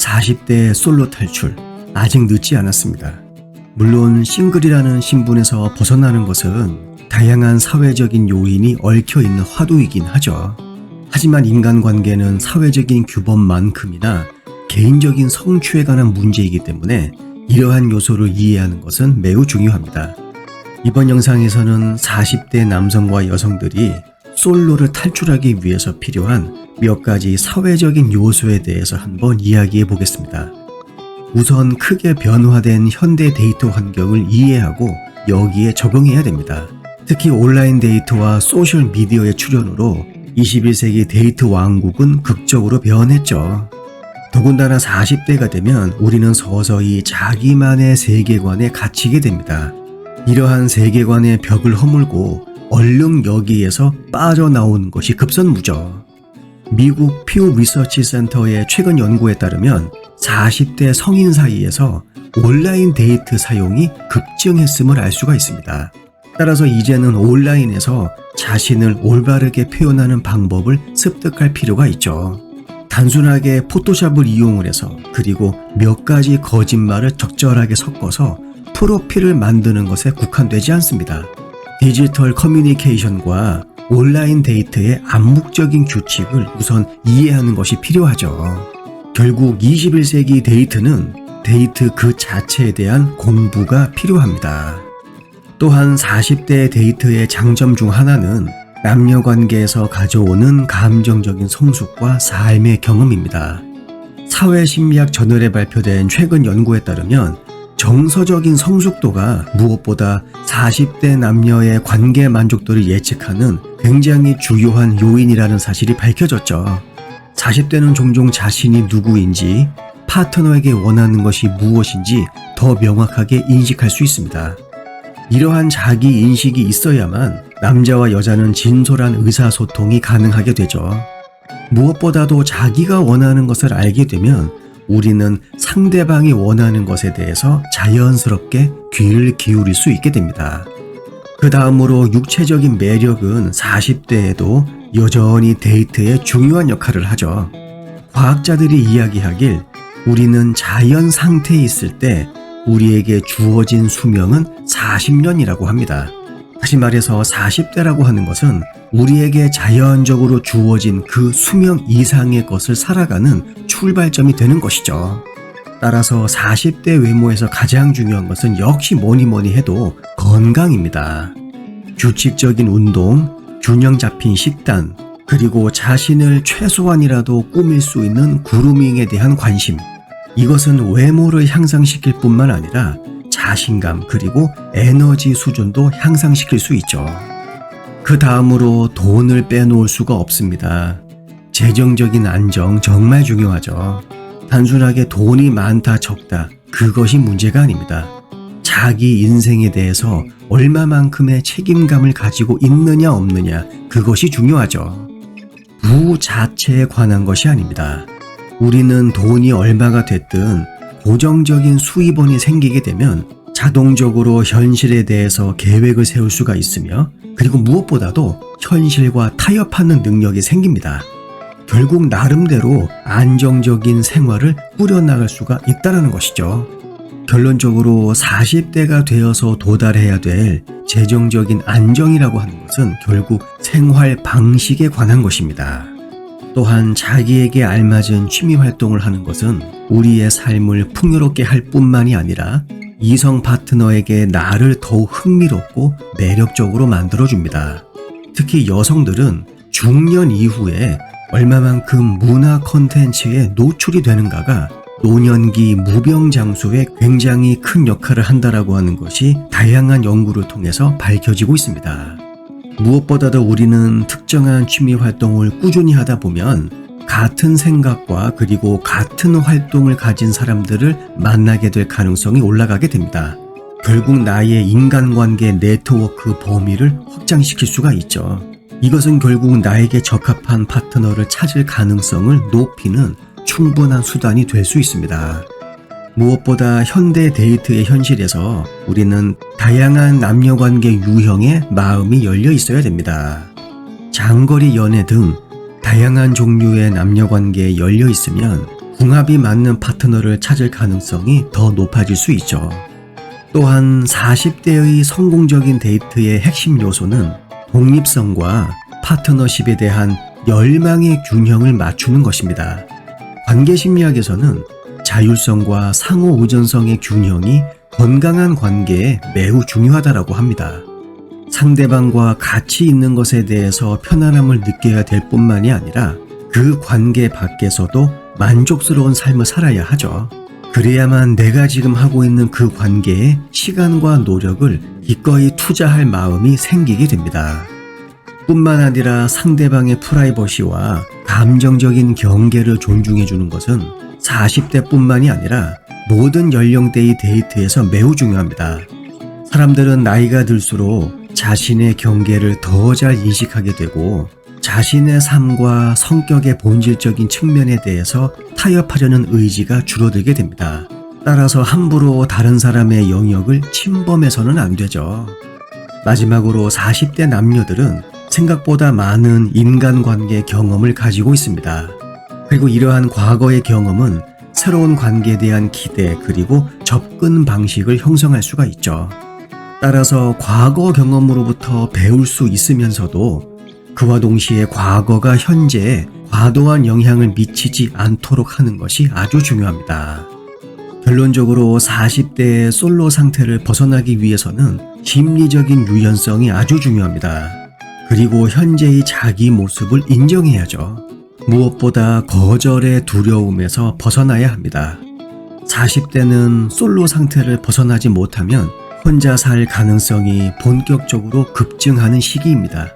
40대 솔로 탈출, 아직 늦지 않았습니다. 물론 싱글이라는 신분에서 벗어나는 것은 다양한 사회적인 요인이 얽혀있는 화두이긴 하죠. 하지만 인간관계는 사회적인 규범만큼이나 개인적인 성취에 관한 문제이기 때문에 이러한 요소를 이해하는 것은 매우 중요합니다. 이번 영상에서는 40대 남성과 여성들이 솔로를 탈출하기 위해서 필요한 몇 가지 사회적인 요소에 대해서 한번 이야기해 보겠습니다. 우선 크게 변화된 현대 데이트 환경을 이해하고 여기에 적응해야 됩니다. 특히 온라인 데이트와 소셜 미디어의 출현으로 21세기 데이트 왕국은 극적으로 변했죠. 더군다나 40대가 되면 우리는 서서히 자기만의 세계관에 갇히게 됩니다. 이러한 세계관의 벽을 허물고 얼른 여기에서 빠져나오는 것이 급선무죠. 미국 퓨 리서치 센터의 최근 연구에 따르면 40대 성인 사이에서 온라인 데이트 사용이 급증했음을 알 수가 있습니다. 따라서 이제는 온라인에서 자신을 올바르게 표현하는 방법을 습득할 필요가 있죠. 단순하게 포토샵을 이용을 해서 그리고 몇 가지 거짓말을 적절하게 섞어서 프로필을 만드는 것에 국한되지 않습니다. 디지털 커뮤니케이션과 온라인 데이트의 암묵적인 규칙을 우선 이해하는 것이 필요하죠. 결국 21세기 데이트는 데이트 그 자체에 대한 공부가 필요합니다. 또한 40대 데이트의 장점 중 하나는 남녀관계에서 가져오는 감정적인 성숙과 삶의 경험입니다. 사회심리학 저널에 발표된 최근 연구에 따르면 정서적인 성숙도가 무엇보다 40대 남녀의 관계 만족도를 예측하는 굉장히 주요한 요인이라는 사실이 밝혀졌죠. 40대는 종종 자신이 누구인지, 파트너에게 원하는 것이 무엇인지 더 명확하게 인식할 수 있습니다. 이러한 자기 인식이 있어야만 남자와 여자는 진솔한 의사소통이 가능하게 되죠. 무엇보다도 자기가 원하는 것을 알게 되면 우리는 상대방이 원하는 것에 대해서 자연스럽게 귀를 기울일 수 있게 됩니다. 그 다음으로 육체적인 매력은 40대에도 여전히 데이트에 중요한 역할을 하죠. 과학자들이 이야기하길 우리는 자연 상태에 있을 때 우리에게 주어진 수명은 40년이라고 합니다. 다시 말해서 40대라고 하는 것은 우리에게 자연적으로 주어진 그 수명 이상의 것을 살아가는 출발점이 되는 것이죠. 따라서 40대 외모에서 가장 중요한 것은 역시 뭐니 해도 건강입니다. 규칙적인 운동, 균형 잡힌 식단, 그리고 자신을 최소한이라도 꾸밀 수 있는 그루밍에 대한 관심, 이것은 외모를 향상시킬 뿐만 아니라 자신감 그리고 에너지 수준도 향상시킬 수 있죠. 그 다음으로 돈을 빼놓을 수가 없습니다. 재정적인 안정 정말 중요하죠. 단순하게 돈이 많다 적다 그것이 문제가 아닙니다. 자기 인생에 대해서 얼마만큼의 책임감을 가지고 있느냐 없느냐 그것이 중요하죠. 부 자체에 관한 것이 아닙니다. 우리는 돈이 얼마가 됐든 고정적인 수입원이 생기게 되면 자동적으로 현실에 대해서 계획을 세울 수가 있으며 그리고 무엇보다도 현실과 타협하는 능력이 생깁니다. 결국 나름대로 안정적인 생활을 꾸려나갈 수가 있다는 것이죠. 결론적으로 40대가 되어서 도달해야 될 재정적인 안정이라고 하는 것은 결국 생활 방식에 관한 것입니다. 또한 자기에게 알맞은 취미 활동을 하는 것은 우리의 삶을 풍요롭게 할 뿐만이 아니라 이성 파트너에게 나를 더욱 흥미롭고 매력적으로 만들어줍니다. 특히 여성들은 중년 이후에 얼마만큼 문화 콘텐츠에 노출이 되는가가 노년기 무병장수에 굉장히 큰 역할을 한다라고 하는 것이 다양한 연구를 통해서 밝혀지고 있습니다. 무엇보다도 우리는 특정한 취미 활동을 꾸준히 하다 보면 같은 생각과 그리고 같은 활동을 가진 사람들을 만나게 될 가능성이 올라가게 됩니다. 결국 나의 인간관계 네트워크 범위를 확장시킬 수가 있죠. 이것은 결국 나에게 적합한 파트너를 찾을 가능성을 높이는 충분한 수단이 될 수 있습니다. 무엇보다 현대 데이트의 현실에서 우리는 다양한 남녀관계 유형에 마음이 열려 있어야 됩니다. 장거리 연애 등 다양한 종류의 남녀관계에 열려 있으면 궁합이 맞는 파트너를 찾을 가능성이 더 높아질 수 있죠. 또한 40대의 성공적인 데이트의 핵심 요소는 독립성과 파트너십에 대한 열망의 균형을 맞추는 것입니다. 관계심리학에서는 자율성과 상호 의존성의 균형이 건강한 관계에 매우 중요하다고 합니다. 상대방과 같이 있는 것에 대해서 편안함을 느껴야 될 뿐만이 아니라 그 관계 밖에서도 만족스러운 삶을 살아야 하죠. 그래야만 내가 지금 하고 있는 그 관계에 시간과 노력을 기꺼이 투자할 마음이 생기게 됩니다. 뿐만 아니라 상대방의 프라이버시와 감정적인 경계를 존중해주는 것은 40대 뿐만이 아니라 모든 연령대의 데이트에서 매우 중요합니다. 사람들은 나이가 들수록 자신의 경계를 더 잘 인식하게 되고 자신의 삶과 성격의 본질적인 측면에 대해서 타협하려는 의지가 줄어들게 됩니다. 따라서 함부로 다른 사람의 영역을 침범해서는 안 되죠. 마지막으로 40대 남녀들은 생각보다 많은 인간관계 경험을 가지고 있습니다. 그리고 이러한 과거의 경험은 새로운 관계에 대한 기대 그리고 접근 방식을 형성할 수가 있죠. 따라서 과거 경험으로부터 배울 수 있으면서도 그와 동시에 과거가 현재에 과도한 영향을 미치지 않도록 하는 것이 아주 중요합니다. 결론적으로 40대의 솔로 상태를 벗어나기 위해서는 심리적인 유연성이 아주 중요합니다. 그리고 현재의 자기 모습을 인정해야죠. 무엇보다 거절의 두려움에서 벗어나야 합니다. 40대는 솔로 상태를 벗어나지 못하면 혼자 살 가능성이 본격적으로 급증하는 시기입니다.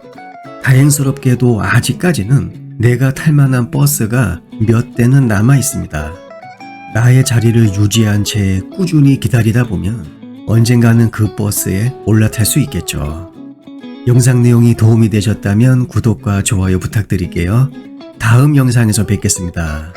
다행스럽게도 아직까지는 내가 탈 만한 버스가 몇 대는 남아 있습니다. 나의 자리를 유지한 채 꾸준히 기다리다 보면 언젠가는 그 버스에 올라탈 수 있겠죠. 영상 내용이 도움이 되셨다면 구독과 좋아요 부탁드릴게요. 다음 영상에서 뵙겠습니다.